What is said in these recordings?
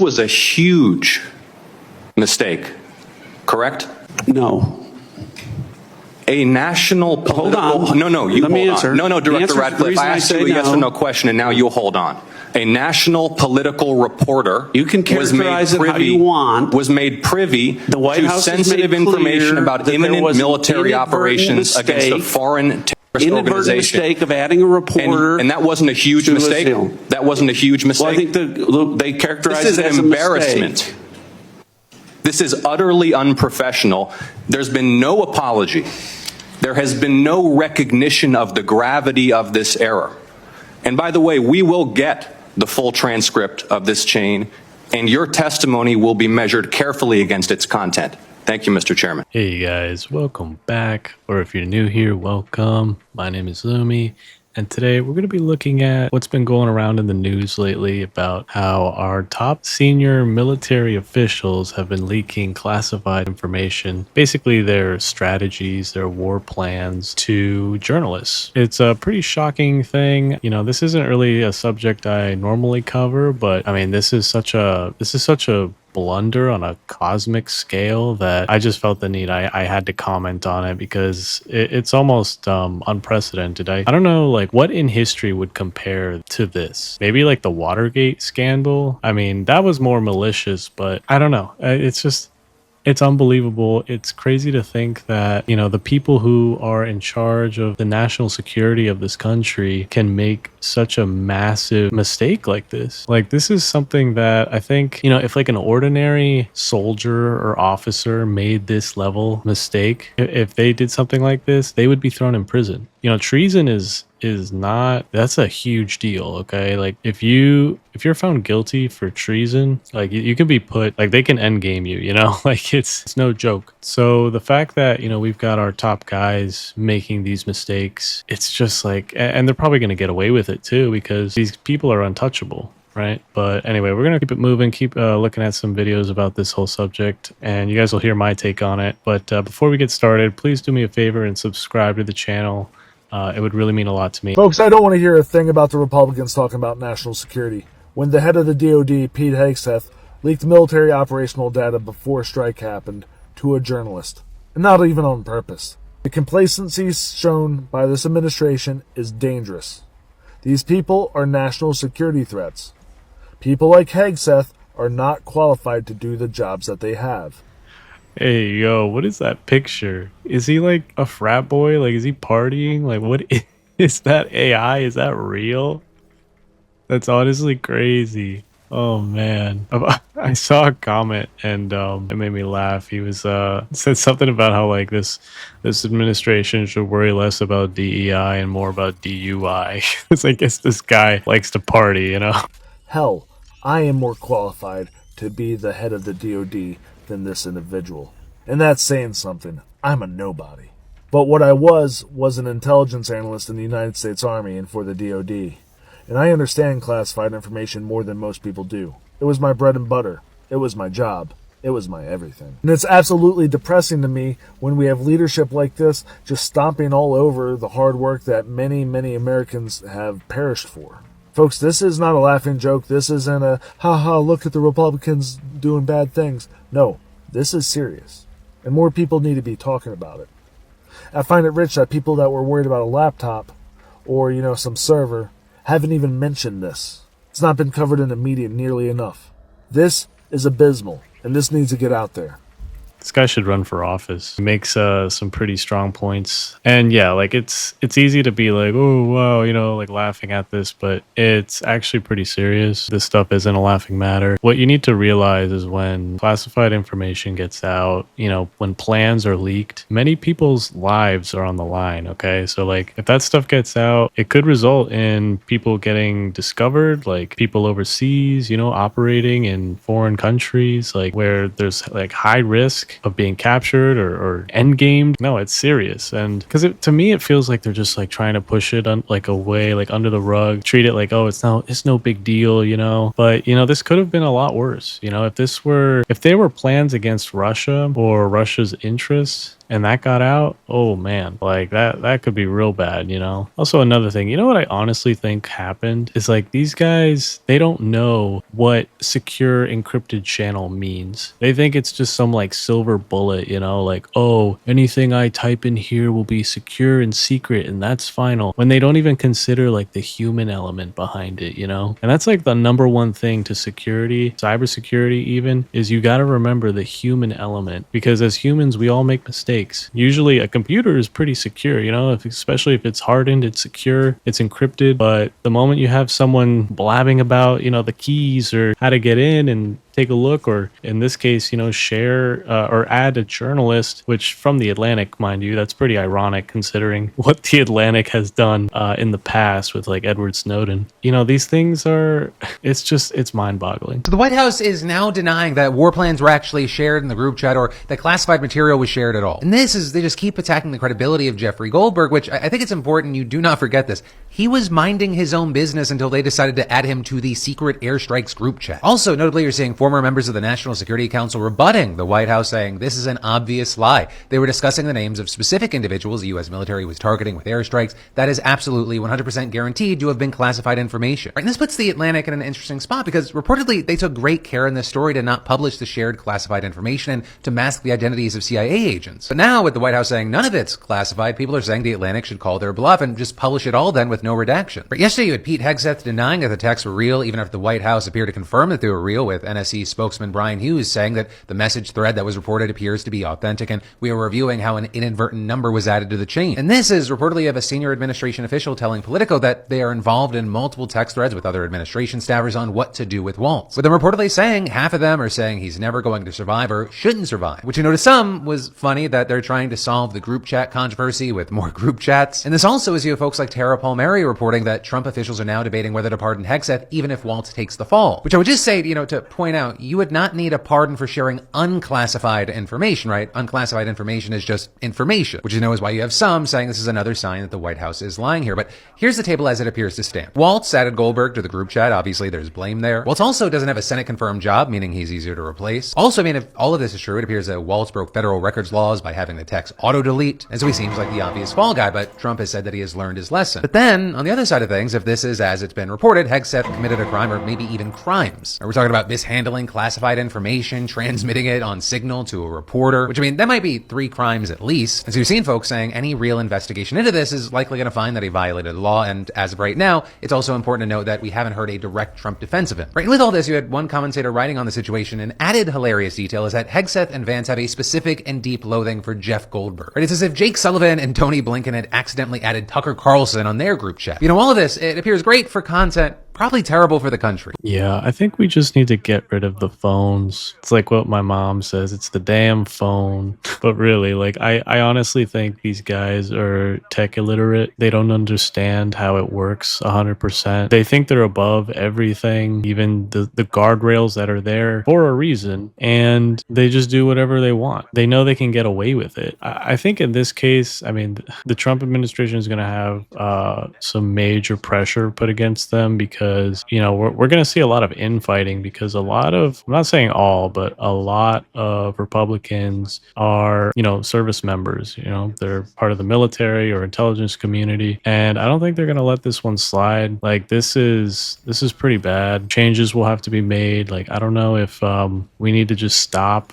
was a huge mistake, correct? No. A national political... Hold on. No, you Let me hold answer. on. No, The Director answer- the Radcliffe, reason I I asked say you a yes no- or no question, and now you hold on. A national political reporter You can characterize it how you want. was made privy The White to House has sensitive made information clear about that there imminent was an military inadvertent operations against a mistake- foreign terrorist Inadvertent organization. mistake of adding a reporter. And that wasn't a huge to mistake? assail. That wasn't a huge mistake? Well, I think they characterize This is it an as a embarrassment. mistake. This is utterly unprofessional. There's been no apology. There has been no recognition of the gravity of this error. And by the way, we will get the full transcript of this chain, and your testimony will be measured carefully against its content. Thank you, Mr. Chairman. Hey guys, welcome back, or if you're new here, welcome. My name is Lumi, and today we're going to be looking at what's been going around in the news lately about how our top senior military officials have been leaking classified information, basically their strategies, their war plans to journalists. It's a pretty shocking thing. You know, this isn't really a subject I normally cover, but I mean, this is such a blunder on a cosmic scale that I just felt the need. I had to comment on it because it's almost unprecedented. I don't know, like, what in history would compare to this? Maybe like the Watergate scandal. I mean, that was more malicious, but I don't know. It's unbelievable. It's crazy to think that, you know, the people who are in charge of the national security of this country can make such a massive mistake like this. Like, this is something that I think, you know, if like an ordinary soldier or officer made this level mistake, if they did something like this, they would be thrown in prison. You know, treason is not, that's a huge deal. Okay, like if you're found guilty for treason, like you can be put, like they can end game you, you know, like it's no joke. So the fact that, you know, we've got our top guys making these mistakes, it's just like, and they're probably going to get away with it too because these people are untouchable. Right. But anyway, we're going to keep it moving, keep looking at some videos about this whole subject, and you guys will hear my take on it. But before we get started, please do me a favor and subscribe to the channel. It would really mean a lot to me. Folks, I don't want to hear a thing about the Republicans talking about national security. When the head of the DOD, Pete Hegseth, leaked military operational data before a strike happened to a journalist, and not even on purpose. The complacency shown by this administration is dangerous. These people are national security threats. People like Hegseth are not qualified to do the jobs that they have. Hey, yo, what is that picture? Is he like a frat boy? Like, is he partying? Like, what is that AI? Is that real? That's honestly crazy. Oh, man. I saw a comment and it made me laugh. He was said something about how like this administration should worry less about DEI and more about DUI. Because I guess this guy likes to party, you know? Hell, I am more qualified to be the head of the DOD than this individual. And that's saying something. I'm a nobody. But what I was an intelligence analyst in the United States Army and for the DOD. And I understand classified information more than most people do. It was my bread and butter. It was my job. It was my everything. And it's absolutely depressing to me when we have leadership like this just stomping all over the hard work that many, many Americans have perished for. Folks, this is not a laughing joke. This isn't a, haha, look at the Republicans doing bad things. No, this is serious. And more people need to be talking about it. I find it rich that people that were worried about a laptop or, you know, some server haven't even mentioned this. It's not been covered in the media nearly enough. This is abysmal, and this needs to get out there. This guy should run for office. He makes some pretty strong points. And yeah, like it's easy to be like, oh, wow, you know, like laughing at this, but it's actually pretty serious. This stuff isn't a laughing matter. What you need to realize is when classified information gets out, you know, when plans are leaked, many people's lives are on the line, okay? So like if that stuff gets out, it could result in people getting discovered, like people overseas, you know, operating in foreign countries, like where there's like high risk of being captured or end gamed. No, it's serious. And because to me it feels like they're just like trying to push it like away, like under the rug, treat it like, oh, it's no big deal, you know. But you know, this could have been a lot worse. You know, if there were plans against Russia or Russia's interests, and that got out, oh man, like that could be real bad, you know? Also, another thing, you know what I honestly think happened is like these guys, they don't know what secure encrypted channel means. They think it's just some like silver bullet, you know, like, oh, anything I type in here will be secure and secret and that's final. When they don't even consider like the human element behind it, you know? And that's like the number one thing to security, cybersecurity even, is you got to remember the human element, because as humans, we all make mistakes. Usually a computer is pretty secure, you know, especially if it's hardened, it's secure, it's encrypted. But the moment you have someone blabbing about, you know, the keys or how to get in and take a look, or in this case, you know, share or add a journalist, which from the Atlantic, mind you, that's pretty ironic considering what the Atlantic has done in the past with like Edward Snowden. You know, these things are, it's mind boggling. So the White House is now denying that war plans were actually shared in the group chat or that classified material was shared at all. And this is, they just keep attacking the credibility of Jeffrey Goldberg, which I think it's important you do not forget this. He was minding his own business until they decided to add him to the secret airstrikes group chat. Also, notably, you're seeing former members of the National Security Council rebutting the White House, saying this is an obvious lie. They were discussing the names of specific individuals the U.S. military was targeting with airstrikes. That is absolutely 100% guaranteed to have been classified information. Right? And this puts the Atlantic in an interesting spot because reportedly they took great care in this story to not publish the shared classified information and to mask the identities of CIA agents. But now with the White House saying none of it's classified, people are saying the Atlantic should call their bluff and just publish it all then with no redaction. Right? Yesterday you had Pete Hegseth denying that the texts were real, even after the White House appeared to confirm that they were real, with NSC spokesman Brian Hughes saying that the message thread that was reported appears to be authentic, and we are reviewing how an inadvertent number was added to the chain. And this is reportedly of a senior administration official telling Politico that they are involved in multiple text threads with other administration staffers on what to do with Waltz, with them reportedly saying half of them are saying he's never going to survive or shouldn't survive, which, you know, to some was funny that they're trying to solve the group chat controversy with more group chats. And this also is, you have folks like Tara Palmieri reporting that Trump officials are now debating whether to pardon Hegseth even if Waltz takes the fall, which I would just say, you know, to point out, you would not need a pardon for sharing unclassified information, right? Unclassified information is just information, which, you know, is why you have some saying this is another sign that the White House is lying here. But here's the table as it appears to stand. Waltz added Goldberg to the group chat. Obviously, there's blame there. Waltz also doesn't have a Senate-confirmed job, meaning he's easier to replace. Also, I mean, if all of this is true, it appears that Waltz broke federal records laws by having the text auto-delete, and so he seems like the obvious fall guy, but Trump has said that he has learned his lesson. But then, on the other side of things, if this is as it's been reported, Hegseth committed a crime, or maybe even crimes. We're talking about mishandling classified information, transmitting it on Signal to a reporter, which, I mean, that might be 3 crimes at least. And so you've seen folks saying any real investigation into this is likely going to find that he violated the law, and as of right now, it's also important to note that we haven't heard a direct Trump defense of him. Right, and with all this, you had one commentator writing on the situation, and added hilarious detail is that Hegseth and Vance have a specific and deep loathing for Jeff Goldberg. Right, it's as if Jake Sullivan and Tony Blinken had accidentally added Tucker Carlson on their group chat. You know, all of this, it appears great for content, probably terrible for the country. Yeah, I think we just need to get rid of the phones. It's like what my mom says, it's the damn phone. But really, like, I honestly think these guys are tech illiterate. They don't understand how it works 100%. They think they're above everything, even the guardrails that are there for a reason, and they just do whatever they want. They know they can get away with it. I think in this case, I mean, the Trump administration is going to have some major pressure put against them, because, you know, we're going to see a lot of infighting, because a lot of, I'm not saying all, but a lot of Republicans are, you know, service members, you know, they're part of the military or intelligence community. And I don't think they're going to let this one slide. Like, this is pretty bad. Changes will have to be made. Like, I don't know if we need to just stop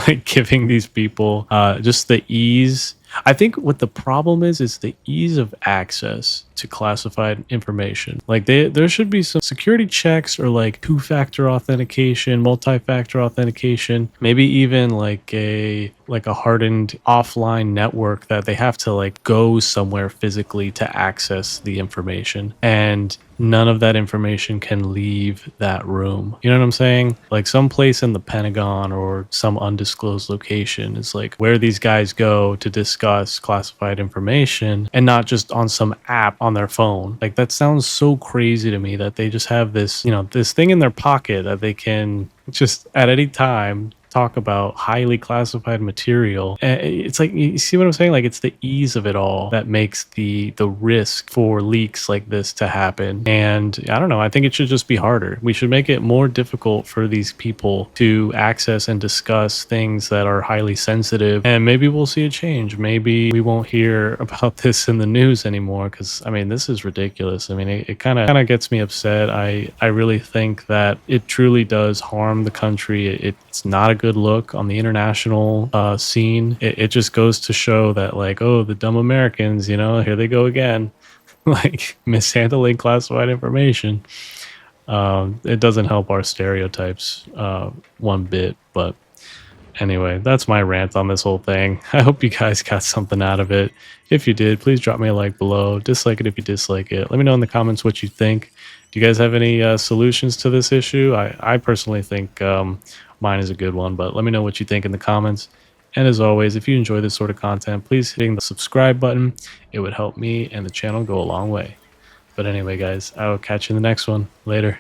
like giving these people just the ease. I think what the problem is the ease of access to classified information. Like, there should be some security checks, or like 2-factor authentication, multi-factor authentication, maybe even like a hardened offline network that they have to like go somewhere physically to access the information, and none of that information can leave that room. You know what I'm saying? Like, some place in the Pentagon or some undisclosed location is like where these guys go to discuss classified information, and not just on some app on their phone. Like, that sounds so crazy to me that they just have this, you know, this thing in their pocket that they can just at any time talk about highly classified material. It's like, you see what I'm saying? Like, it's the ease of it all that makes the risk for leaks like this to happen. And I don't know, I think it should just be harder. We should make it more difficult for these people to access and discuss things that are highly sensitive. And maybe we'll see a change. Maybe we won't hear about this in the news anymore, because I mean, this is ridiculous. I mean, it kind of gets me upset. I really think that it truly does harm the country. It's not a good look on the international scene. It just goes to show that, like, oh, the dumb Americans, you know, here they go again, like mishandling classified information. It doesn't help our stereotypes one bit. But anyway, that's my rant on this whole thing. I hope you guys got something out of it. If you did, please drop me a like below. Dislike it if you dislike it. Let me know in the comments what you think. Do you guys have any solutions to this issue? I personally think mine is a good one, but let me know what you think in the comments. And as always, if you enjoy this sort of content, please hitting the subscribe button. It would help me and the channel go a long way. But anyway, guys, I will catch you in the next one. Later.